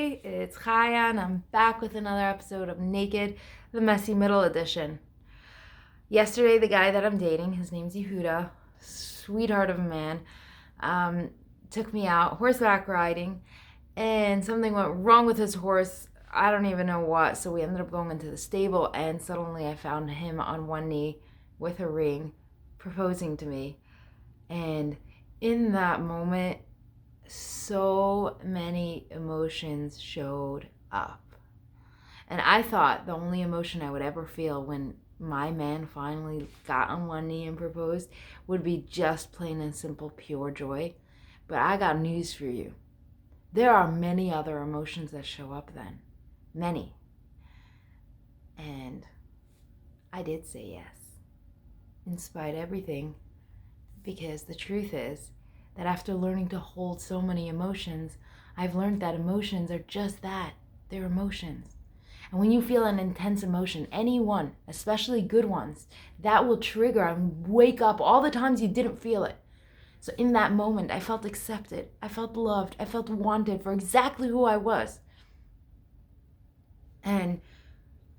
Hey, it's Chaya, and I'm back with another episode of Naked, the Messy Middle Edition. Yesterday, the guy that I'm dating, his name's Yehuda, sweetheart of a man, took me out horseback riding, and something went wrong with his horse. I don't even know what, so we ended up going into the stable, and suddenly I found him on one knee with a ring, proposing to me. And in that moment, so many emotions showed up. And I thought the only emotion I would ever feel when my man finally got on one knee and proposed would be just plain and simple pure joy. But I got news for you. There are many other emotions that show up then. Many. And I did say yes, in spite of everything, because the truth is that after learning to hold so many emotions, I've learned that emotions are just that. They're emotions. And when you feel an intense emotion, any one, especially good ones, that will trigger and wake up all the times you didn't feel it. So in that moment, I felt accepted. I felt loved. I felt wanted for exactly who I was. And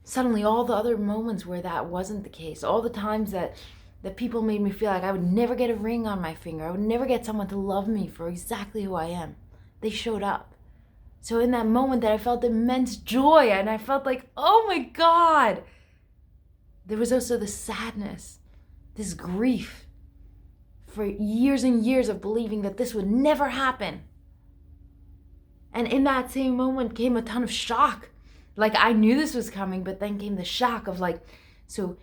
suddenly all the other moments where that wasn't the case, all the times that people made me feel like I would never get a ring on my finger, I would never get someone to love me for exactly who I am, they showed up. So in that moment that I felt immense joy and I felt like, oh my God, there was also the sadness, this grief for years and years of believing that this would never happen. And in that same moment came a ton of shock. Like I knew this was coming, but then came the shock of like, so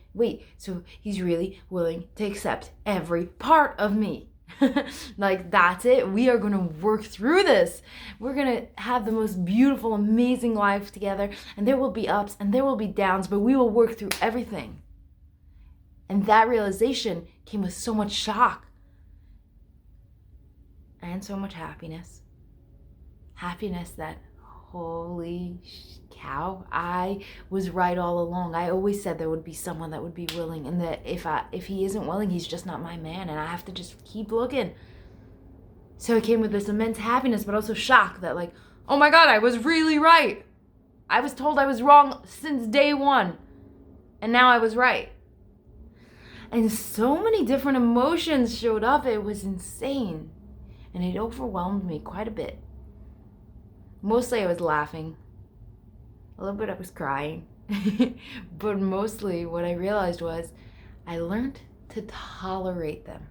he's really willing to accept every part of me. Like that's it. We are going to work through this. We're going to have the most beautiful, amazing life together. And there will be ups and there will be downs, but we will work through everything. And that realization came with so much shock and so much happiness. Happiness that, holy cow, I was right all along. I always said there would be someone that would be willing, and that if he isn't willing, he's just not my man, and I have to just keep looking. So it came with this immense happiness, but also shock that like, oh my God, I was really right. I was told I was wrong since day one, and now I was right. And so many different emotions showed up. It was insane, and it overwhelmed me quite a bit. Mostly I was laughing. A little bit I was crying. But mostly what I realized was I learned to tolerate them.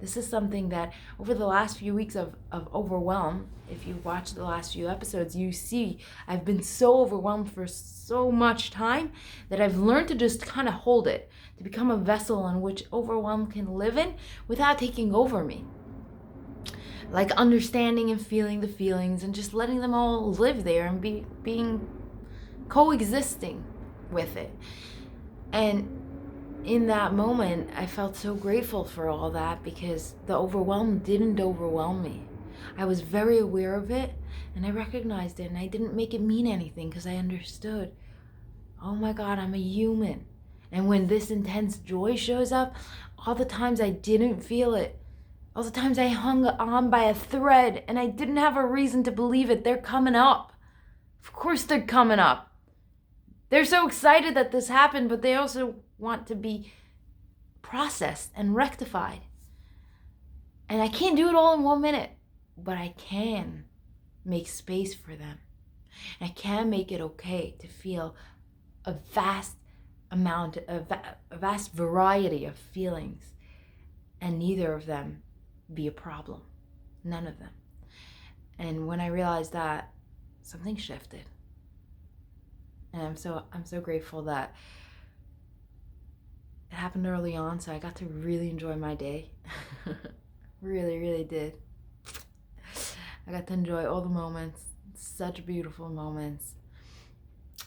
This is something that over the last few weeks of overwhelm, if you watch the last few episodes, you see I've been so overwhelmed for so much time that I've learned to just kind of hold it, to become a vessel in which overwhelm can live in without taking over me. Like understanding and feeling the feelings and just letting them all live there and being coexisting with it. And in that moment, I felt so grateful for all that because the overwhelm didn't overwhelm me. I was very aware of it and I recognized it, and I didn't make it mean anything because I understood, oh my God, I'm a human. And when this intense joy shows up, all the times I didn't feel it, all the times I hung on by a thread and I didn't have a reason to believe it, they're coming up. Of course they're coming up. They're so excited that this happened, but they also want to be processed and rectified. And I can't do it all in 1 minute, but I can make space for them. And I can make it okay to feel a vast variety of feelings, and neither of them be a problem. None of them. And when I realized that, something shifted. And I'm so grateful that it happened early on, so I got to really enjoy my day. Really, really did. I got to enjoy all the moments, such beautiful moments.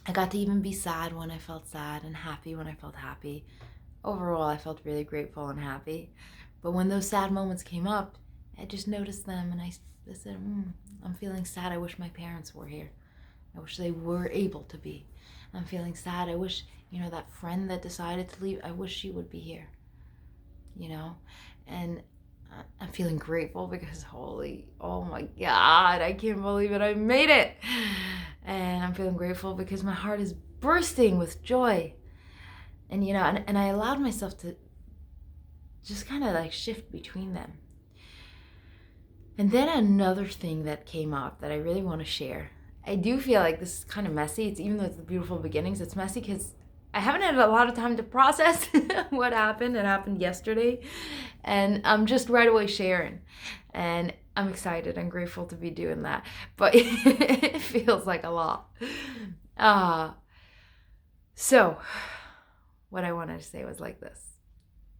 I got to even be sad when I felt sad and happy when I felt happy. Overall, I felt really grateful and happy. But when those sad moments came up, I just noticed them and I said, I'm feeling sad. I wish my parents were here. I wish they were able to be. I'm feeling sad. I wish, that friend that decided to leave, I wish she would be here, And I'm feeling grateful because oh my God, I can't believe it. I made it. And I'm feeling grateful because my heart is bursting with joy. And, and I allowed myself to just kind of like shift between them. And then another thing that came up that I really want to share. I do feel like this is kind of messy. Even though it's the beautiful beginnings, it's messy because I haven't had a lot of time to process what happened. It happened yesterday. And I'm just right away sharing. And I'm excited and grateful to be doing that. But it feels like a lot. So what I wanted to say was like this.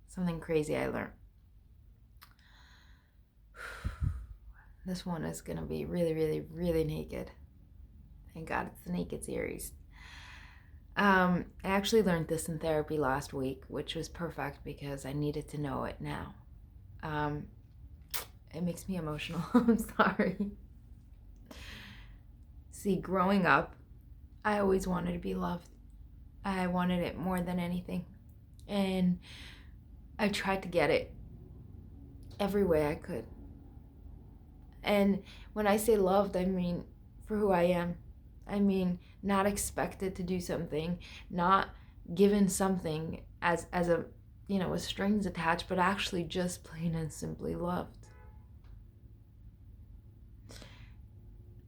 Something crazy I learned. This one is going to be really, really, really naked. Thank God it's the naked series. I actually learned this in therapy last week, which was perfect because I needed to know it now. It makes me emotional. I'm sorry. See, growing up, I always wanted to be loved. I wanted it more than anything. And I tried to get it every way I could. And when I say loved, I mean for who I am. I mean not expected to do something, not given something as a, with strings attached, but actually just plain and simply loved.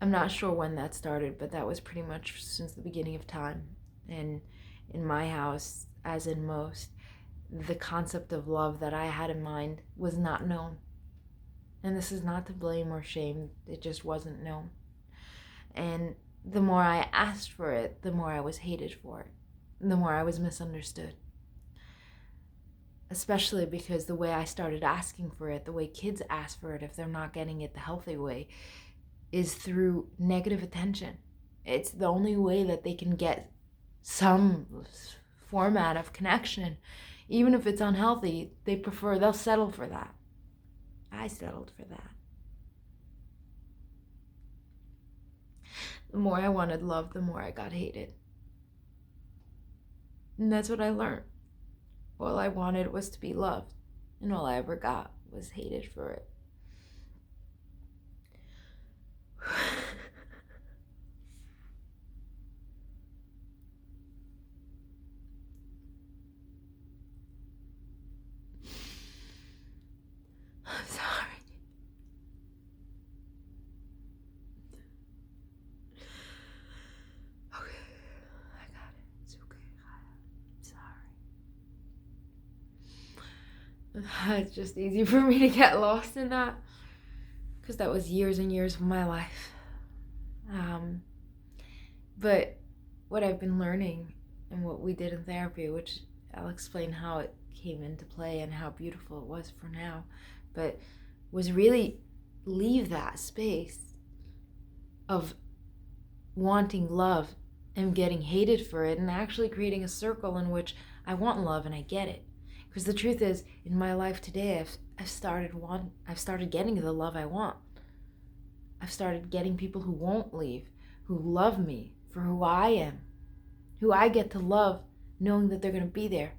I'm not sure when that started, but that was pretty much since the beginning of time. And in my house, as in most, the concept of love that I had in mind was not known. And this is not to blame or shame, it just wasn't known. And the more I asked for it, the more I was hated for it, the more I was misunderstood. Especially because the way I started asking for it, the way kids ask for it if they're not getting it the healthy way, is through negative attention. It's the only way that they can get some format of connection. Even if it's unhealthy, they'll settle for that. I settled for that. The more I wanted love, the more I got hated. And that's what I learned. All I wanted was to be loved, and all I ever got was hated for it. I'm sorry. Okay, I got it. It's okay, I'm sorry. It's just easy for me to get lost in that, because that was years and years of my life. But what I've been learning and what we did in therapy, which I'll explain how it came into play and how beautiful it was for now, but was really leave that space of wanting love and getting hated for it, and actually creating a circle in which I want love and I get it. Because the truth is, in my life today, I've started getting the love I want. I've started getting people who won't leave, who love me for who I am, who I get to love knowing that they're going to be there.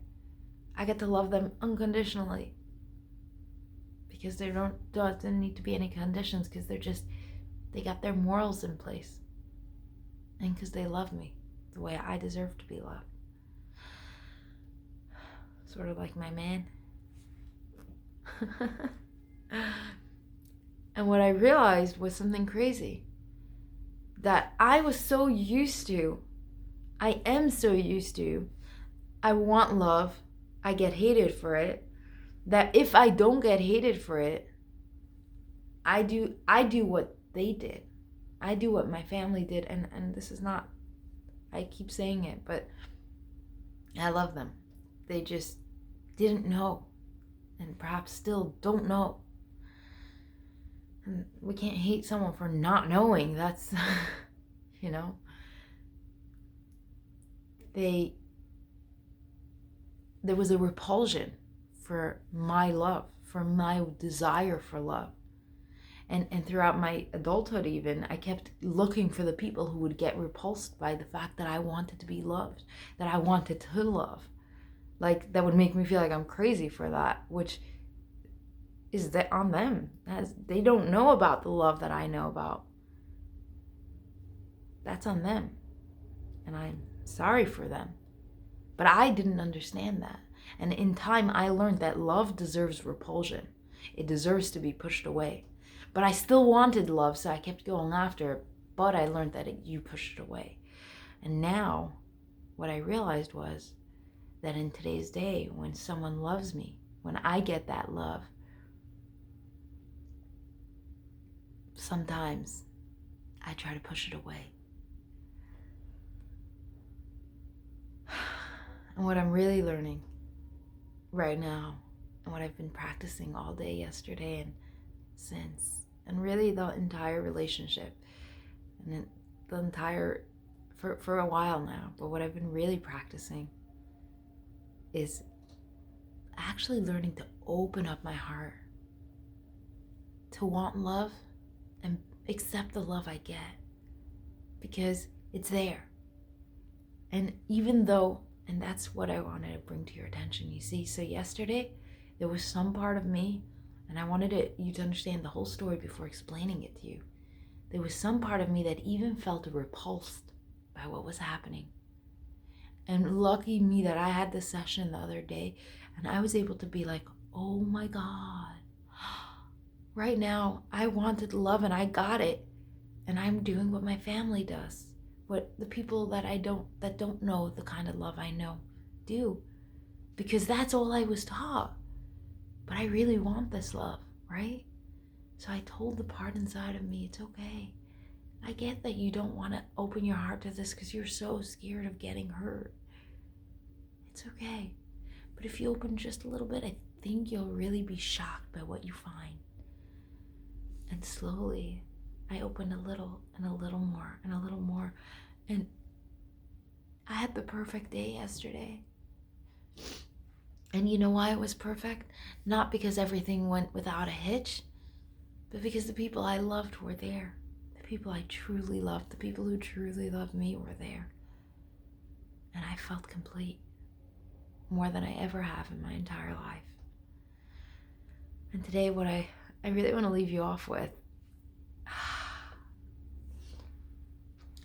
I get to love them unconditionally. Because there doesn't need to be any conditions, because they got their morals in place. And because they love me the way I deserve to be loved. Sort of like my man. And what I realized was something crazy. That I was so used to, I am so used to, I want love, I get hated for it, that if I don't get hated for it, I do what they did. I do what my family did, and this is not, I keep saying it, but I love them. They just didn't know, and perhaps still don't know. And we can't hate someone for not knowing. That's, there was a repulsion for my love, for my desire for love. And throughout my adulthood even, I kept looking for the people who would get repulsed by the fact that I wanted to be loved, that I wanted to love. Like, that would make me feel like I'm crazy for that, which is that on them. As they don't know about the love that I know about. That's on them. And I'm sorry for them. But I didn't understand that. And in time, I learned that love deserves repulsion. It deserves to be pushed away. But I still wanted love, so I kept going after it. But I learned that you pushed it away. And now, what I realized was that in today's day, when someone loves me, when I get that love, sometimes I try to push it away. And what I'm really learning right now, and what I've been practicing all day yesterday and since, and really the entire relationship, and the entire, for a while now, but what I've been really practicing is actually learning to open up my heart, to want love and accept the love I get, because it's there. And even though, and that's what I wanted to bring to your attention, you see. So yesterday, there was some part of me, and I wanted you to understand the whole story before explaining it to you. There was some part of me that even felt repulsed by what was happening. And lucky me that I had this session the other day, and I was able to be like, oh my God, right now I wanted love and I got it. And I'm doing what my family does, what the people that don't know the kind of love I know do, because that's all I was taught. But I really want this love, right? So I told the part inside of me, it's okay. I get that you don't want to open your heart to this because you're so scared of getting hurt. It's okay. But if you open just a little bit, I think you'll really be shocked by what you find. And slowly, I opened a little and a little more and a little more. And I had the perfect day yesterday. And you know why it was perfect? Not because everything went without a hitch, but because the people I loved were there. The people I truly loved, the people who truly loved me were there. And I felt complete, more than I ever have in my entire life. And today, what I really want to leave you off with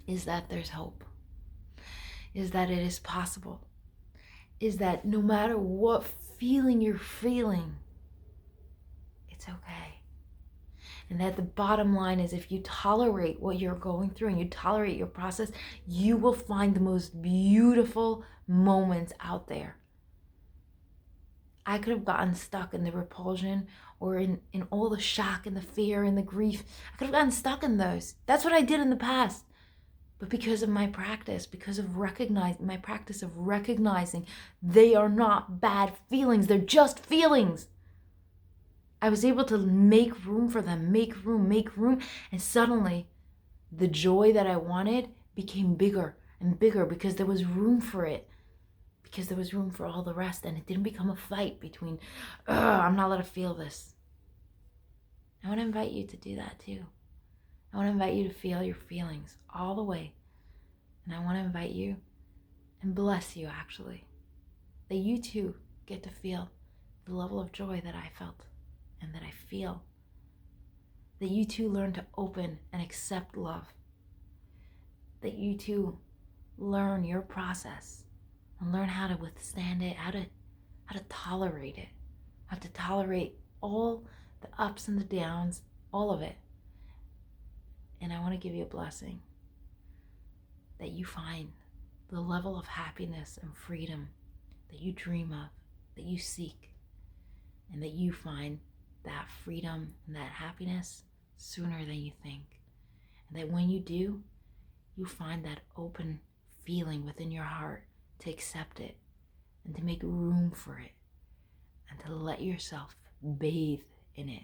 is that there's hope, is that it is possible, is that no matter what feeling you're feeling, it's okay. And that the bottom line is, if you tolerate what you're going through and you tolerate your process, you will find the most beautiful moments out there. I could have gotten stuck in the repulsion or in all the shock and the fear and the grief. I could have gotten stuck in those. That's what I did in the past. But because of my practice, because of my practice of recognizing they are not bad feelings, they're just feelings, I was able to make room for them, make room, and suddenly the joy that I wanted became bigger and bigger because there was room for it, because there was room for all the rest, and it didn't become a fight between, I'm not allowed to feel this. I want to invite you to do that too. I want to invite you to feel your feelings all the way. And I want to invite you and bless you, actually, that you too get to feel the level of joy that I felt and that I feel. That you too learn to open and accept love. That you too learn your process and learn how to withstand it, how to tolerate it, how to tolerate all the ups and the downs, all of it. And I want to give you a blessing that you find the level of happiness and freedom that you dream of, that you seek, and that you find that freedom and that happiness sooner than you think. And that when you do, you find that open feeling within your heart to accept it and to make room for it and to let yourself bathe in it.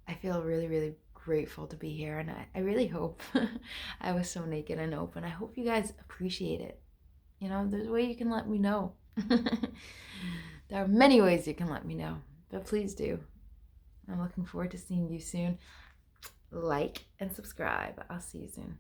I feel really, really grateful to be here, and I really hope I was so naked and open. I hope you guys appreciate it. You know, there's a way you can let me know. There are many ways you can let me know, but please do. I'm looking forward to seeing you soon. Like and subscribe. I'll see you soon.